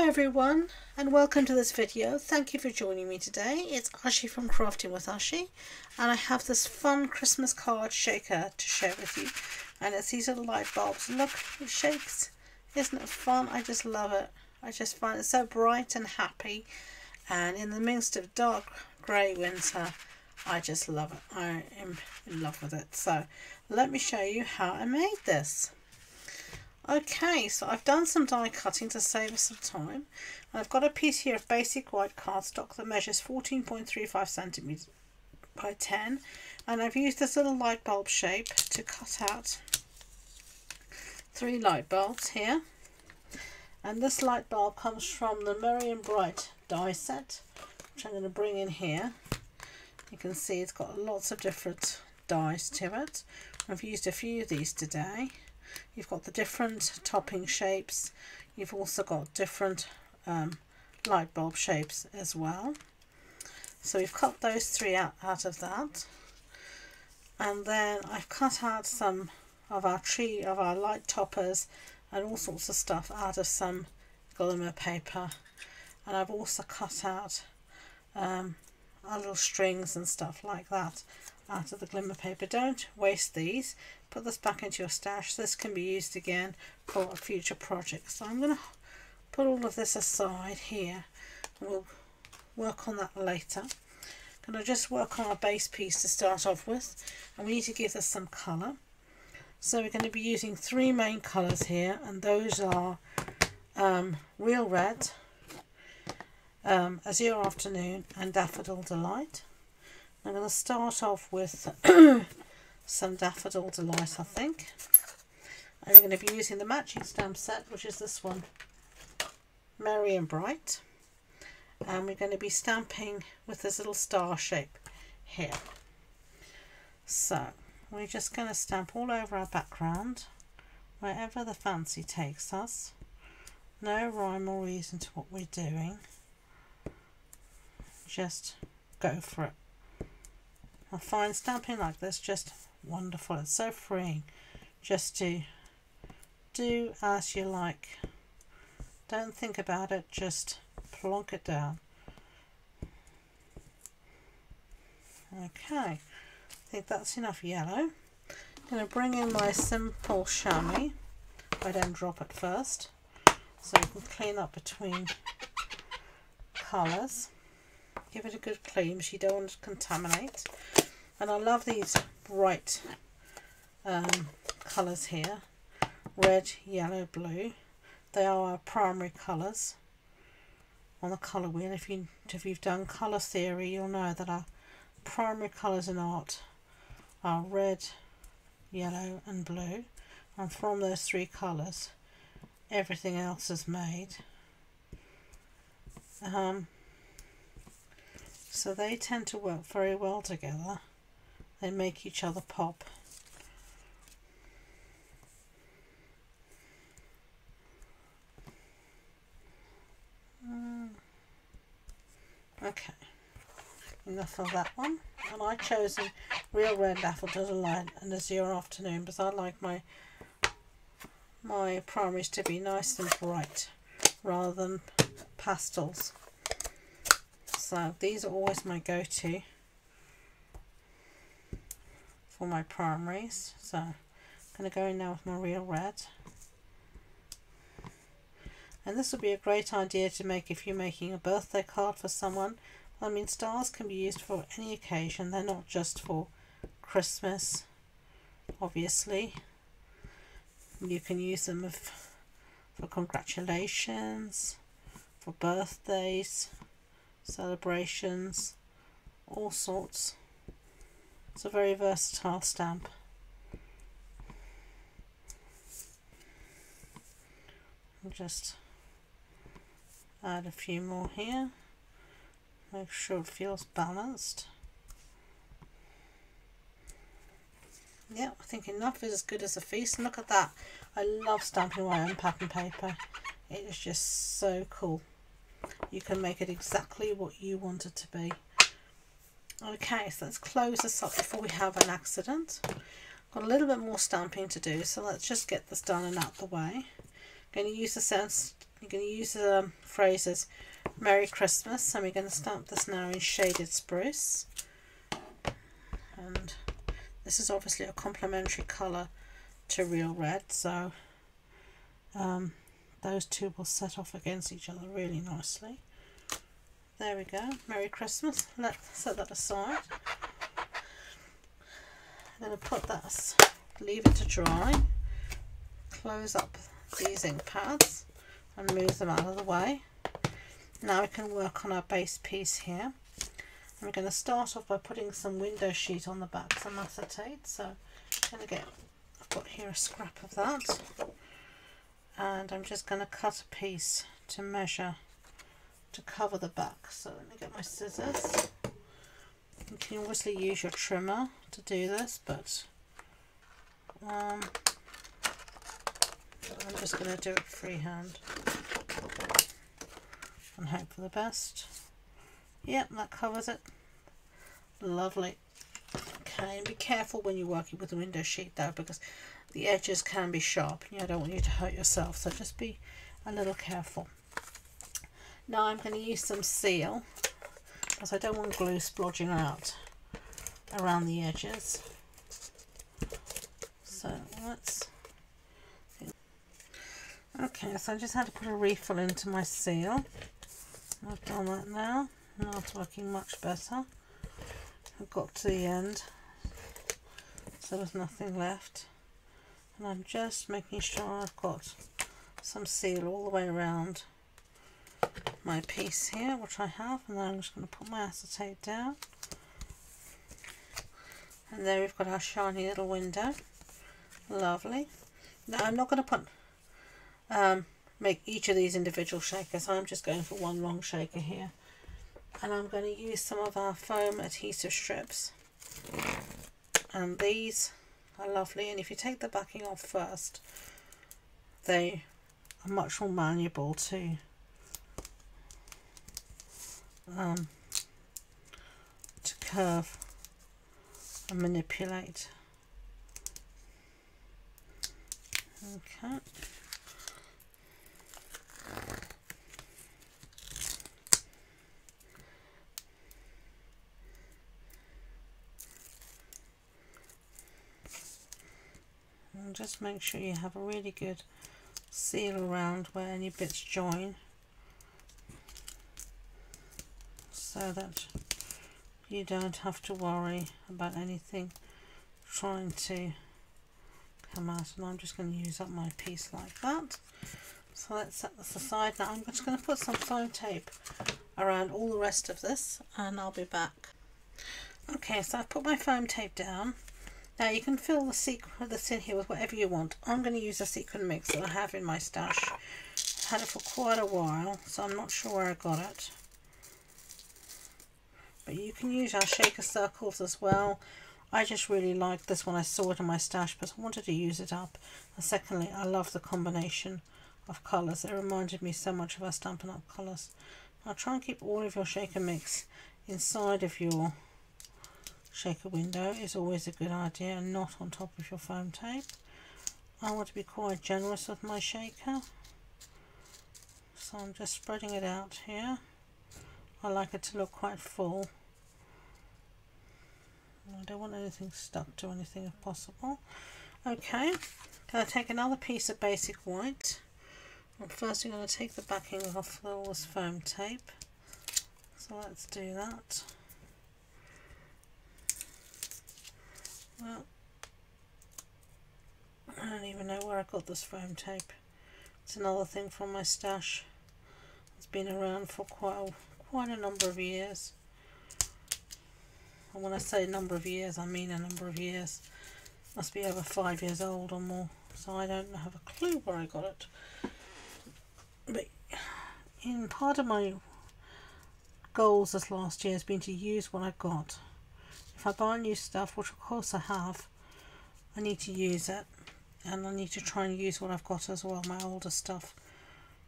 everyone, and welcome to this video. Thank you for joining me today. It's Ashee from Crafting with Ashee, and I have this fun Christmas card shaker to share with you. And it's these little light bulbs. Look, it shakes. Isn't it fun? I just love it. I just find it so bright and happy, and in the midst of dark grey winter, I just love it. I am in love with it. So let me show you how I made this. Okay, so I've done some die cutting to save us some time. I've got a piece here of basic white cardstock that measures 14.35 centimeters by 10, and I've used this little light bulb shape to cut out 3 light bulbs here. And this light bulb comes from the Merry and Bright die set, which I'm going to bring in here. You can see it's got lots of different dies to it. I've used a few of these today. You've got the different topping shapes. You've also got different light bulb shapes as well. So we've cut those 3 out of that. And then I've cut out some of our light toppers and all sorts of stuff out of some glimmer paper. And I've also cut out our little strings and stuff like that out of the glimmer paper. Don't waste these. Put this back into your stash. This can be used again for a future project. So I'm going to put all of this aside here. We'll work on that later. I'm going to just work on our base piece to start off with, and we need to give this some colour. So we're going to be using 3 main colours here, and those are Real Red, Azure Afternoon and Daffodil Delight. I'm going to start off with some Daffodil Delight, I think. And we're going to be using the matching stamp set, which is this one, Merry and Bright. And we're going to be stamping with this little star shape here. So we're just going to stamp all over our background, wherever the fancy takes us. No rhyme or reason to what we're doing. Just go for it. I find stamping like this just wonderful. It's so freeing just to do as you like. Don't think about it, just plonk it down. Okay, I think that's enough yellow. I'm going to bring in my simple chamois. I don't drop it first, so you can clean up between colours. Give it a good clean so you don't want to contaminate. And I love these bright colours here, red, yellow, blue. They are our primary colours on the colour wheel. If you've done colour theory, you'll know that our primary colours in art are red, yellow and blue, and from those 3 colours everything else is made. So they tend to work very well together. They make each other pop. Okay, enough of that one. And I've chosen Real Red, Daffodil Delight and Azure Afternoon because I like my primaries to be nice and bright rather than pastels. So these are always my go-to for my primaries. So I'm going to go in now with my Real Red. And this would be a great idea to make if you're making a birthday card for someone. I mean, stars can be used for any occasion. They're not just for Christmas, obviously. You can use them for congratulations, for birthdays, celebrations, all sorts. It's a very versatile stamp. I'll just add a few more here. Make sure it feels balanced. Yeah, I think enough is as good as a feast. And look at that. I love stamping my own pattern paper. It is just so cool. You can make it exactly what you want it to be. Okay, so let's close this up before we have an accident. Got a little bit more stamping to do, so let's just get this done and out the way. I'm going to use the you're going to use the phrases Merry Christmas, and we're going to stamp this now in Shaded Spruce. And this is obviously a complementary colour to Real Red, so those two will set off against each other really nicely. There we go, Merry Christmas. Let's set that aside. I'm going to put that, leave it to dry, close up these ink pads and move them out of the way. Now we can work on our base piece here. I'm going to start off by putting some window sheet on the back, some acetate. So I'm going to I've got here a scrap of that, and I'm just going to cut a piece to measure to cover the back. So let me get my scissors. You can obviously use your trimmer to do this, but I'm just going to do it freehand and hope for the best. Yep, that covers it. Lovely. Okay, and be careful when you're working with the window sheet though, because the edges can be sharp and I don't want you to hurt yourself, so just be a little careful. Now I'm going to use some seal, because I don't want glue splodging out around the edges. So let's... Okay, so I just had to put a refill into my seal. I've done that now. Now it's working much better. I've got to the end, so there's nothing left. And I'm just making sure I've got some seal all the way around my piece here, which I have, and then I'm just going to put my acetate down. And there we've got our shiny little window. Lovely. Now I'm not going to put make each of these individual shakers. I'm just going for one long shaker here, and I'm going to use some of our foam adhesive strips, and these are lovely, and if you take the backing off first, they are much more malleable to curve and manipulate. Okay. And just make sure you have a really good seal around where any bits join, so that you don't have to worry about anything trying to come out. And I'm just going to use up my piece like that. So let's set this aside. Now I'm just going to put some foam tape around all the rest of this, and I'll be back. Okay, so I've put my foam tape down. Now you can fill this in here with whatever you want. I'm going to use a sequin mix that I have in my stash. I've had it for quite a while, so I'm not sure where I got it. But you can use our shaker circles as well. I just really liked this when I saw it in my stash, but I wanted to use it up. And secondly, I love the combination of colours. It reminded me so much of our Stampin' Up colours. Now try and keep all of your shaker mix inside of your shaker window is always a good idea, and not on top of your foam tape. I want to be quite generous with my shaker, so I'm just spreading it out here. I like it to look quite full. I don't want anything stuck to anything if possible. Okay, going to take another piece of basic white. And first I'm going to take the backing off all this foam tape. So let's do that. Well, I don't even know where I got this foam tape. It's another thing from my stash. It's been around for quite a number of years. And when I say number of years, I mean a number of years. Must be over 5 years old or more. So I don't have a clue where I got it. But in part of my goals this last year has been to use what I've got. If I buy new stuff, which of course I have, I need to use it, and I need to try and use what I've got as well, my older stuff,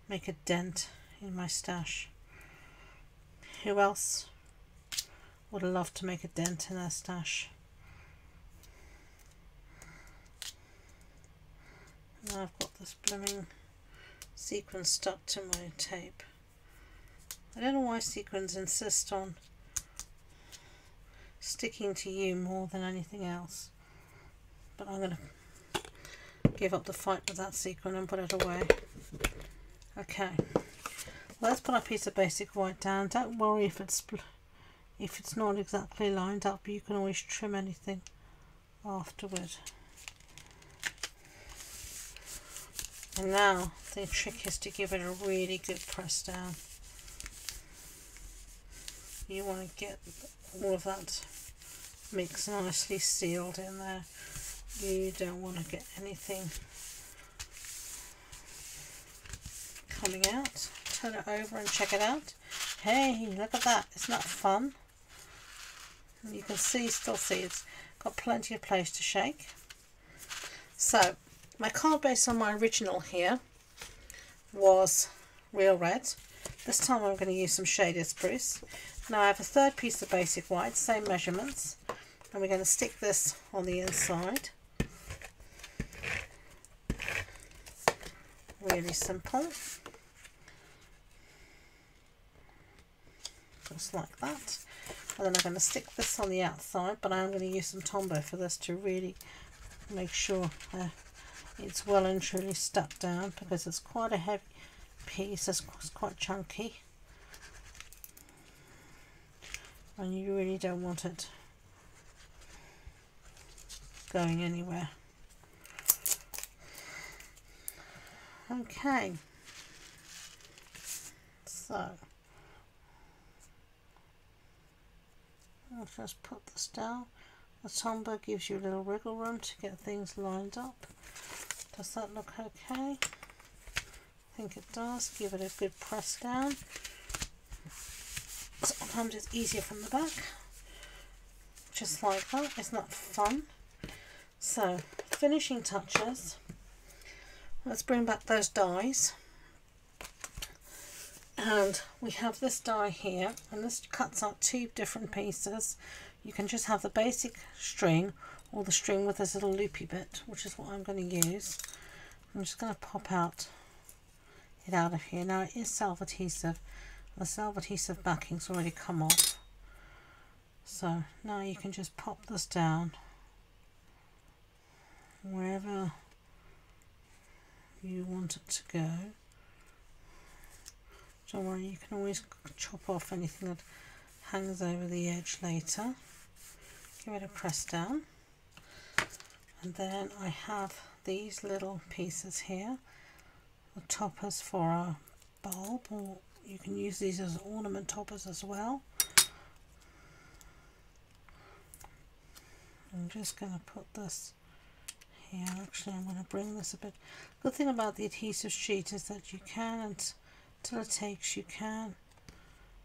make a dent in my stash. Who else would love to make a dent in their stash? Now I've got this blooming sequins stuck to my tape. I don't know why sequins insist on sticking to you more than anything else, but I'm going to give up the fight with that sequin and put it away. Okay, let's put our piece of basic white down. Don't worry if it's not exactly lined up, you can always trim anything afterward. And now the trick is to give it a really good press down. You want to get all of that mix nicely sealed in there. You don't want to get anything coming out. Turn it over and check it out. Hey, look at that. Isn't that fun? And you can still see it's got plenty of place to shake. So my card base on my original here was real red. This time I'm going to use some shaded spruce. Now I have a third piece of basic white, same measurements, and we're going to stick this on the inside. Really simple. Just like that. And then I'm going to stick this on the outside, but I'm going to use some Tombow for this to really make sure it's well and truly stuck down, because it's quite a heavy piece, it's quite chunky, and you really don't want it going anywhere. Okay, so I'll just put this down. The Tombow gives you a little wriggle room to get things lined up. Does that look okay? I think it does. Give it a good press down. Sometimes it's easier from the back. Just like that. Isn't that fun? So, finishing touches. Let's bring back those dies. And we have this die here, and this cuts out two different pieces. You can just have the basic string, or the string with this little loopy bit, which is what I'm going to use. I'm just going to pop it out of here. Now it is self-adhesive. The self-adhesive backing's already come off. So now you can just pop this down wherever you want it to go. Don't worry, you can always chop off anything that hangs over the edge later. Give it a press down. And then I have these little pieces here, the toppers for our bulb, or you can use these as ornament toppers as well. I'm just going to put this here. Actually, I'm going to bring this a bit. Good thing about the adhesive sheet is that you can, until it takes, you can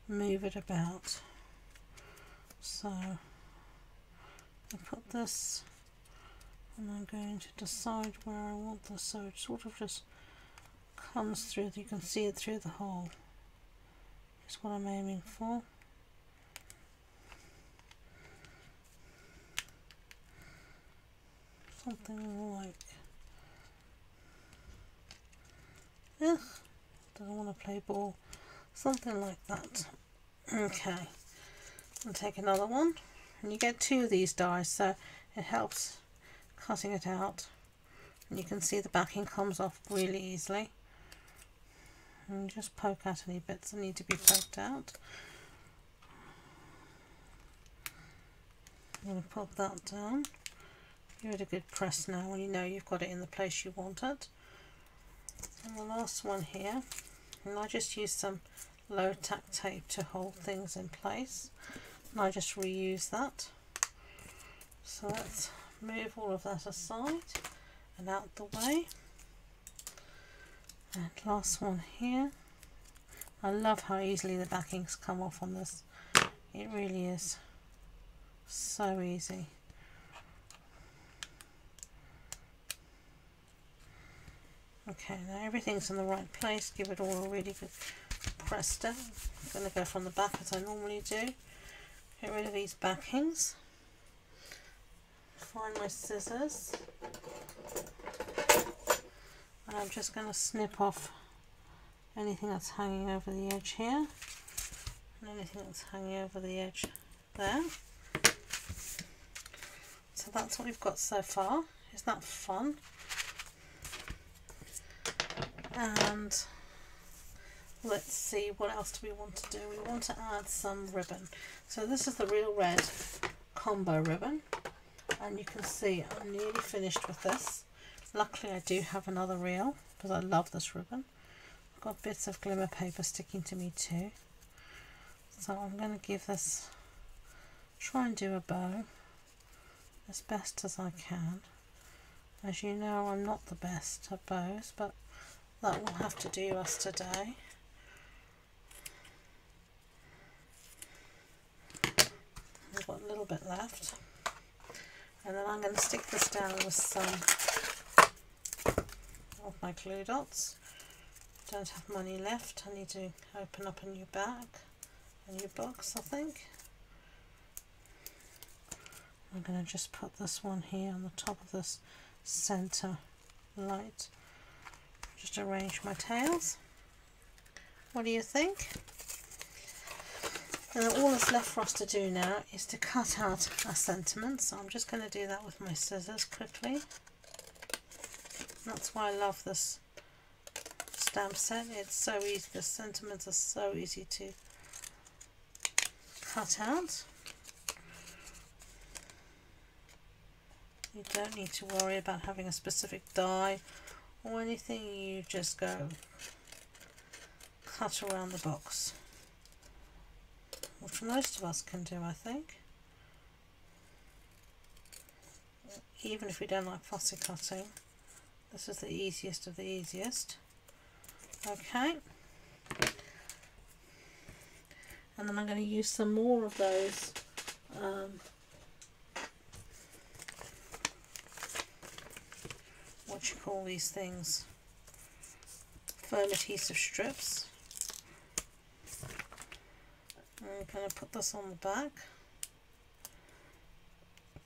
move it about. So I put this, and I'm going to decide where I want this, so it sort of just comes through. You can see it through the hole. Is what I'm aiming for. Something like, don't want to play ball. Something like that. Okay, I'll take another one, and you get two of these dies, so it helps cutting it out. And you can see the backing comes off really easily. And just poke out any bits that need to be poked out. I'm going to pop that down. Give it a good press now when you know you've got it in the place you want it. And the last one here, and I just use some low tack tape to hold things in place, and I just reuse that. So let's move all of that aside and out the way. And last one here. I love how easily the backings come off on this. It really is so easy. Okay, now everything's in the right place. Give it all a really good press down. I'm going to go from the back as I normally do. Get rid of these backings. Find my scissors. And I'm just going to snip off anything that's hanging over the edge here, and anything that's hanging over the edge there. So that's what we've got so far. Isn't that fun? And let's see, what else do we want to do? We want to add some ribbon. So this is the Real Red combo ribbon, and you can see I'm nearly finished with this. Luckily I do have another reel because I love this ribbon. I've got bits of glimmer paper sticking to me too. So I'm going to give this, try and do a bow as best as I can. As you know, I'm not the best at bows, but that will have to do us today. I've got a little bit left, and then I'm going to stick this down with some of my glue dots. Don't have money left. I need to open up a new bag, a new box, I think. I'm going to just put this one here on the top of this center light. Just arrange my tails. What do you think? And all that's left for us to do now is to cut out our sentiments. So I'm just going to do that with my scissors quickly. That's why I love this stamp set. It's so easy. The sentiments are so easy to cut out. You don't need to worry about having a specific die or anything. You just go cut around the box, which most of us can do, I think, even if we don't like fussy cutting. This is the easiest of the easiest. Okay, and then I'm going to use some more of those what you call these things, foam adhesive strips. I'm going to put this on the back.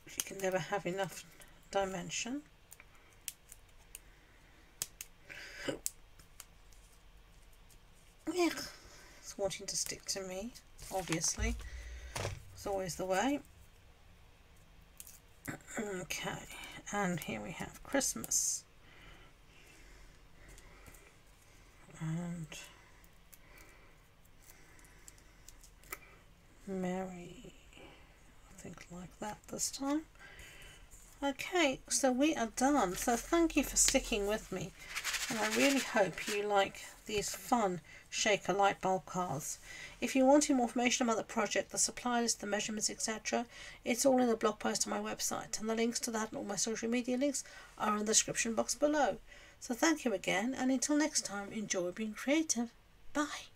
You can never have enough dimension. Yeah, it's wanting to stick to me, obviously. It's always the way. Okay, and here we have Christmas. And Mary, I think like that this time. Okay, so we are done. So thank you for sticking with me, and I really hope you like these fun shaker light bulb cards. If you want more information about the project, the supply list, the measurements, etc., it's all in the blog post on my website, and the links to that and all my social media links are in the description box below. So thank you again, and until next time, enjoy being creative. Bye.